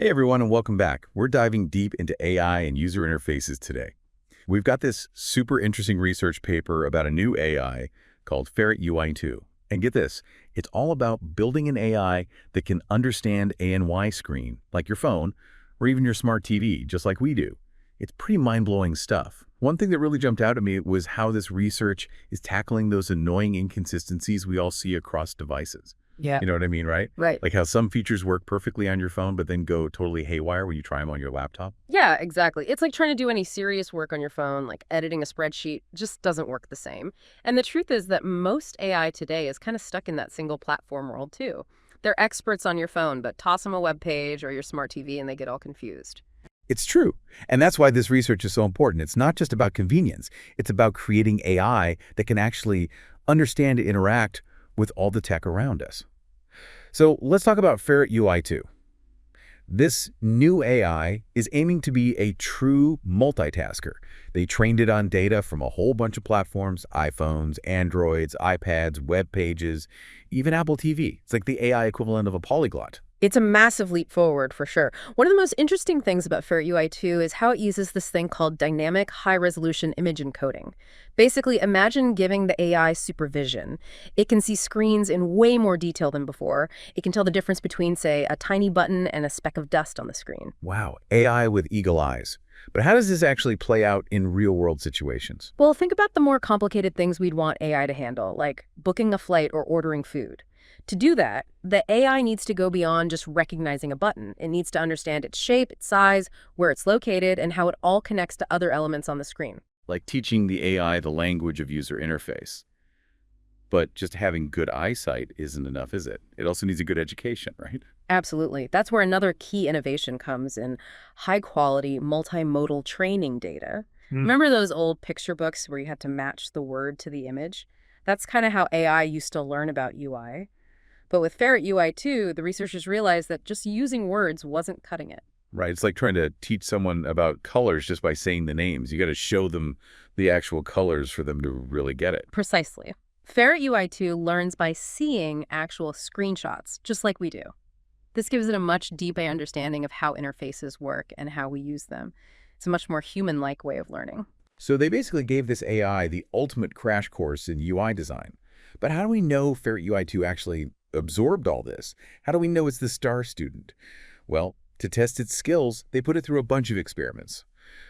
Hey everyone, and welcome back. We're diving deep into AI and user interfaces today. We've got this super interesting research paper about a new AI called Ferret-Ui 2. And get this, it's all about building an AI that can understand A and Y screen, like your phone, or even your smart TV, just like we do. It's pretty mind-blowing stuff. One thing that really jumped out at me was how this research is tackling those annoying inconsistencies we all see across devices. Yeah, You know what I mean, right? right. Like how some features work perfectly on your phone, but then go totally haywire when you try them on your laptop. Yeah, exactly. It's like trying to do any serious work on your phone, like editing a spreadsheet, just doesn't work the same. And the truth is that most AI today is kind of stuck in that single platform world too. They're experts on your phone, but toss them a web page or your smart TV and they get all confused. It's true. And that's why this research is so important. It's not just about convenience. It's about creating AI that can actually understand and interact with all the tech around us. So let's talk about Ferret-Ui 2. This new AI is aiming to be a true multitasker. They trained it on data from a whole bunch of platforms: iPhones, Androids, iPads, web pages, even Apple TV. It's like the AI equivalent of a polyglot. It's a massive leap forward for sure. One of the most interesting things about Ferret-Ui 2 is how it uses this thing called dynamic high-resolution image encoding. Basically, imagine giving the AI supervision. It can see screens in way more detail than before. It can tell the difference between, say, a tiny button and a speck of dust on the screen. Wow, AI with eagle eyes. But how does this actually play out in real-world situations? Well, think about the more complicated things we'd want AI to handle, like booking a flight or ordering food. To do that, the AI needs to go beyond just recognizing a button. It needs to understand its shape, its size, where it's located, and how it all connects to other elements on the screen. Like teaching the AI the language of user interface. But just having good eyesight isn't enough, is it? It also needs a good education, right? Absolutely. That's where another key innovation comes in: high-quality, multimodal training data. Remember those old picture books where you had to match the word to the image? That's kind of how AI used to learn about UI. But with Ferret-Ui 2, the researchers realized that just using words wasn't cutting it. Right. It's like trying to teach someone about colors just by saying the names. You got to show them the actual colors for them to really get it. Precisely. Ferret-Ui 2 learns by seeing actual screenshots, just like we do. This gives it a much deeper understanding of how interfaces work and how we use them. It's a much more human-like way of learning. So they basically gave this AI the ultimate crash course in UI design. But how do we know Ferret-Ui 2 actually absorbed all this? How do we know it's the star student? Well, to test its skills, they put it through a bunch of experiments,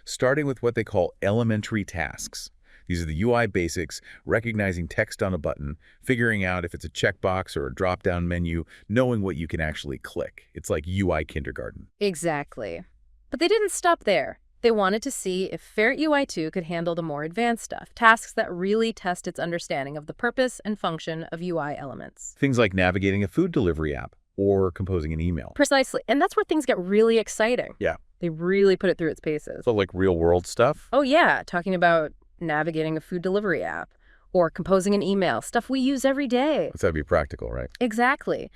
starting with what they call elementary tasks. These are the UI basics: recognizing text on a button, figuring out if it's a checkbox or a drop-down menu, knowing what you can actually click. It's like UI kindergarten. Exactly. But they didn't stop there. They wanted to see if Ferret-Ui 2 could handle the more advanced stuff, tasks that really test its understanding of the purpose and function of UI elements. Things like navigating a food delivery app or composing an email. Precisely. And that's where things get really exciting. Yeah. They really put it through its paces. So like real-world stuff? Oh, yeah. Talking about navigating a food delivery app or composing an email, stuff we use every day. That's got to be practical, right? Exactly.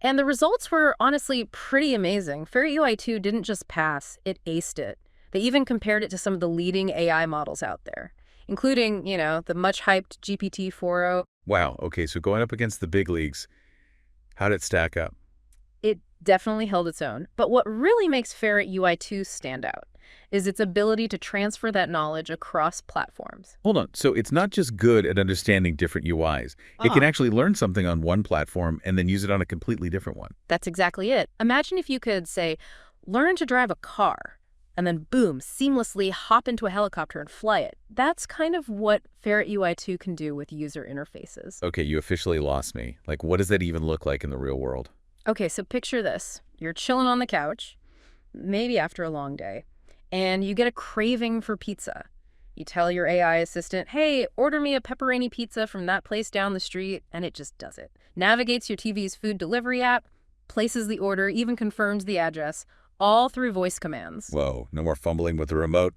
And the results were honestly pretty amazing. Ferret-Ui 2 didn't just pass, it aced it. They even compared it to some of the leading AI models out there, including, the much-hyped GPT-4o. Wow. Okay, so going up against the big leagues, how did it stack up? It definitely held its own. But what really makes Ferret-Ui 2 stand out is its ability to transfer that knowledge across platforms. Hold on. So it's not just good at understanding different UIs. It can actually learn something on one platform and then use it on a completely different one. That's exactly it. Imagine if you could, say, learn to drive a car, and then boom, seamlessly hop into a helicopter and fly it. That's kind of what Ferret-Ui 2 can do with user interfaces. Okay, you officially lost me. Like, what does that even look like in the real world? Okay, so picture this. You're chilling on the couch, maybe after a long day, and you get a craving for pizza. You tell your AI assistant, hey, order me a pepperoni pizza from that place down the street, and it just does it. Navigates your TV's food delivery app, places the order, even confirms the address, all through voice commands. Whoa, no more fumbling with the remote.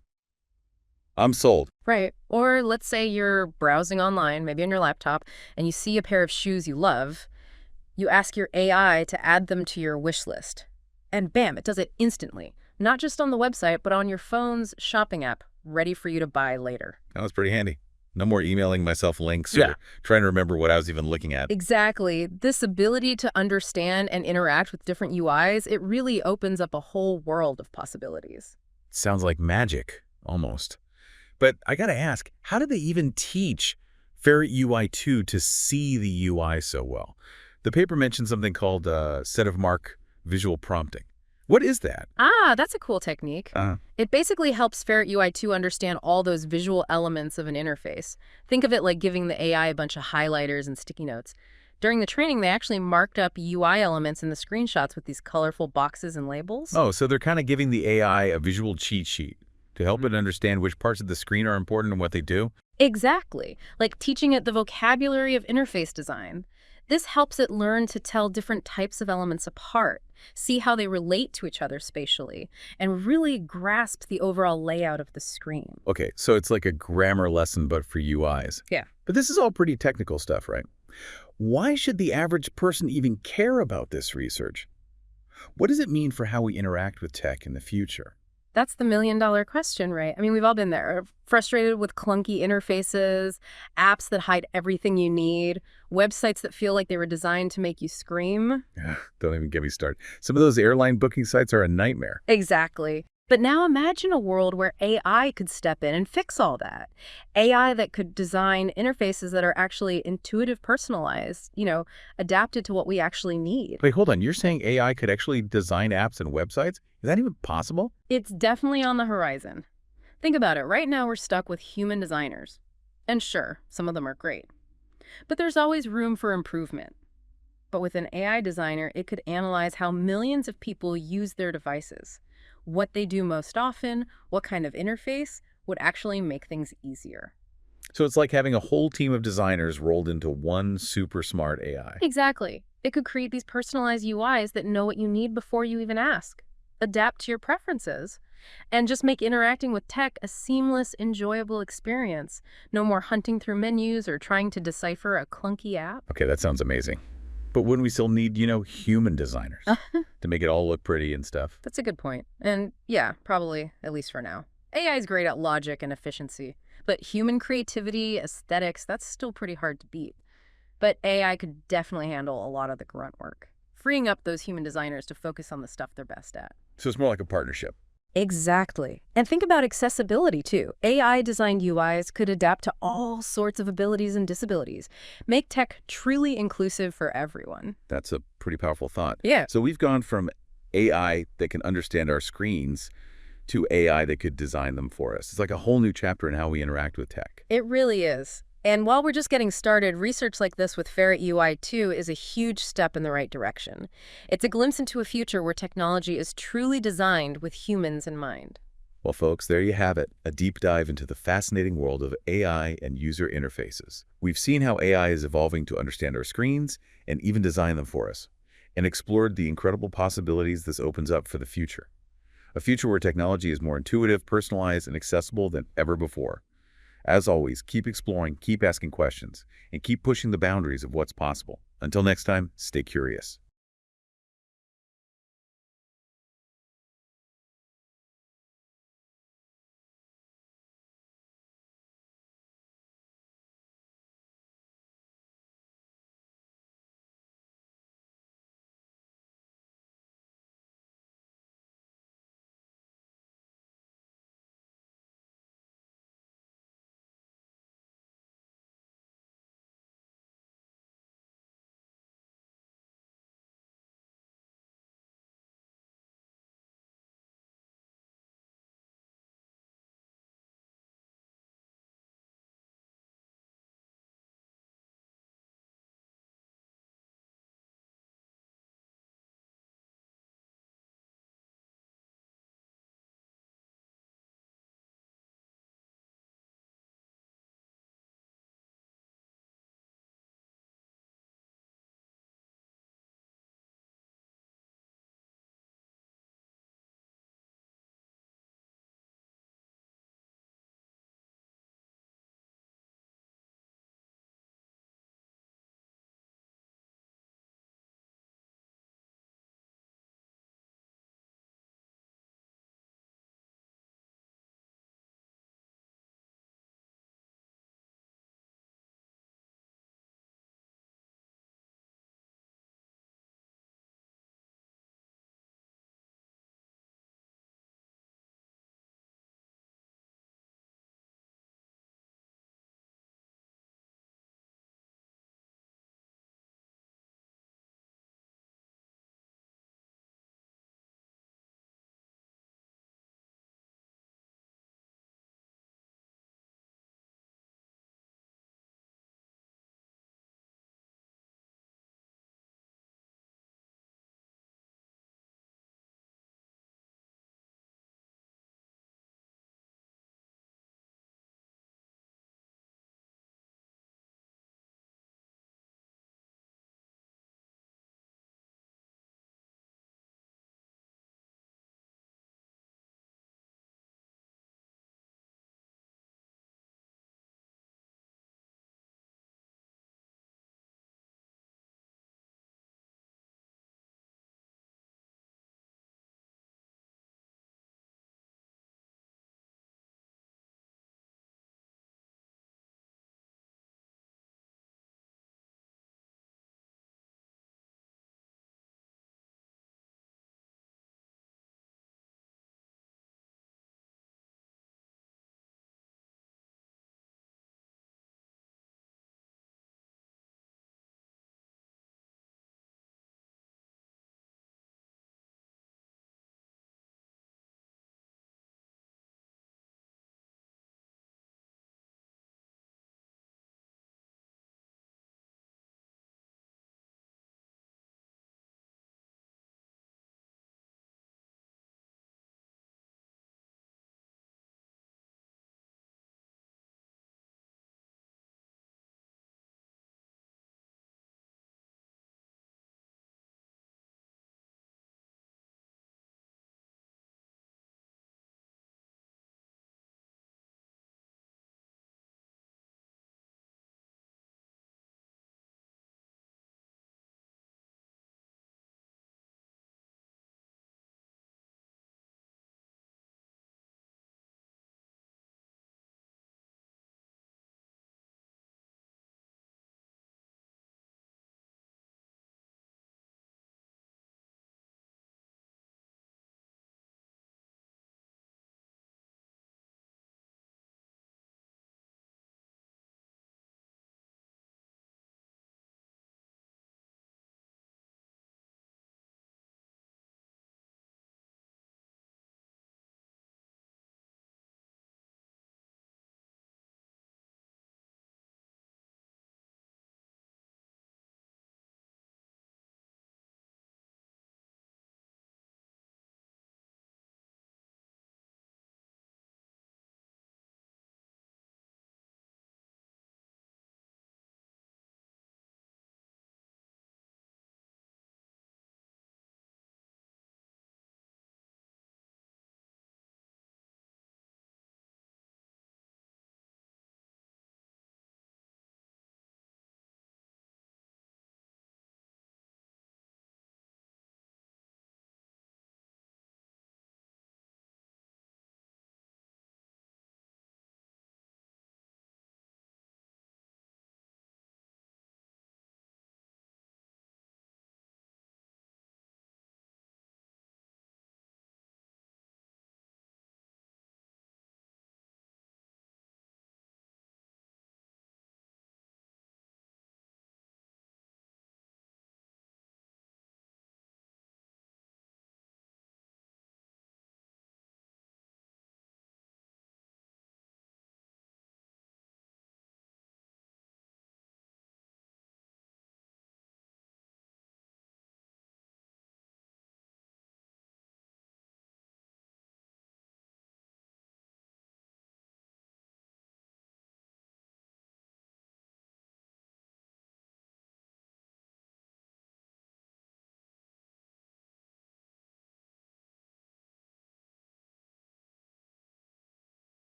I'm sold. Right. Or let's say you're browsing online, maybe on your laptop, and you see a pair of shoes you love. You ask your AI to add them to your wish list. And bam, it does it instantly. Not just on the website, but on your phone's shopping app, ready for you to buy later. That was pretty handy. No more emailing myself links Yeah. or trying to remember what I was even looking at. Exactly. This ability to understand and interact with different UIs, it really opens up a whole world of possibilities. Sounds like magic, almost. But I gotta ask, how did they even teach Ferret-Ui 2 to see the UI so well? The paper mentioned something called set of mark visual prompting. What is that? Ah, that's a cool technique. Uh, It basically helps Ferret-Ui 2 understand all those visual elements of an interface. Think of it like giving the AI a bunch of highlighters and sticky notes. During the training, they actually marked up UI elements in the screenshots with these colorful boxes and labels. oh, so they're kind of giving the AI a visual cheat sheet to help it understand which parts of the screen are important and what they do? Exactly. Like teaching it the vocabulary of interface design. This helps it learn to tell different types of elements apart, see how they relate to each other spatially, and really grasp the overall layout of the screen. Okay, so it's like a grammar lesson, but for UIs. Yeah. But this is all pretty technical stuff, right? Why should the average person even care about this research? What does it mean for how we interact with tech in the future? That's the million-dollar question, right? I mean, we've all been there. Frustrated with clunky interfaces, apps that hide everything you need, websites that feel like they were designed to make you scream. Don't even get me started. Some of those airline booking sites are a nightmare. Exactly. But now imagine a world where AI could step in and fix all that. AI that could design interfaces that are actually intuitive, personalized, adapted to what we actually need. Wait, hold on. You're saying AI could actually design apps and websites? Is that even possible? It's definitely on the horizon. Think about it. Right now, we're stuck with human designers. And sure, some of them are great. But there's always room for improvement. But with an AI designer, it could analyze how millions of people use their devices, what they do most often, what kind of interface would actually make things easier. So it's like having a whole team of designers rolled into one super smart AI. Exactly. It could create these personalized UIs that know what you need before you even ask, adapt to your preferences, and just make interacting with tech a seamless, enjoyable experience. No more hunting through menus or trying to decipher a clunky app. Okay, that sounds amazing. But wouldn't we still need, human designers to make it all look pretty and stuff? That's a good point. And yeah, probably, at least for now. AI is great at logic and efficiency, but human creativity, aesthetics, that's still pretty hard to beat. But AI could definitely handle a lot of the grunt work, freeing up those human designers to focus on the stuff they're best at. So it's more like a partnership. Exactly. And think about accessibility, too. AI-designed UIs could adapt to all sorts of abilities and disabilities, make tech truly inclusive for everyone. That's a pretty powerful thought. Yeah. So we've gone from AI that can understand our screens to AI that could design them for us. It's like a whole new chapter in how we interact with tech. It really is. And while we're just getting started, research like this with Ferret-Ui 2 is a huge step in the right direction. It's a glimpse into a future where technology is truly designed with humans in mind. Well, folks, there you have it, a deep dive into the fascinating world of AI and user interfaces. We've seen how AI is evolving to understand our screens and even design them for us, and explored the incredible possibilities this opens up for the future. A future where technology is more intuitive, personalized, and accessible than ever before. As always, keep exploring, keep asking questions, and keep pushing the boundaries of what's possible. Until next time, stay curious.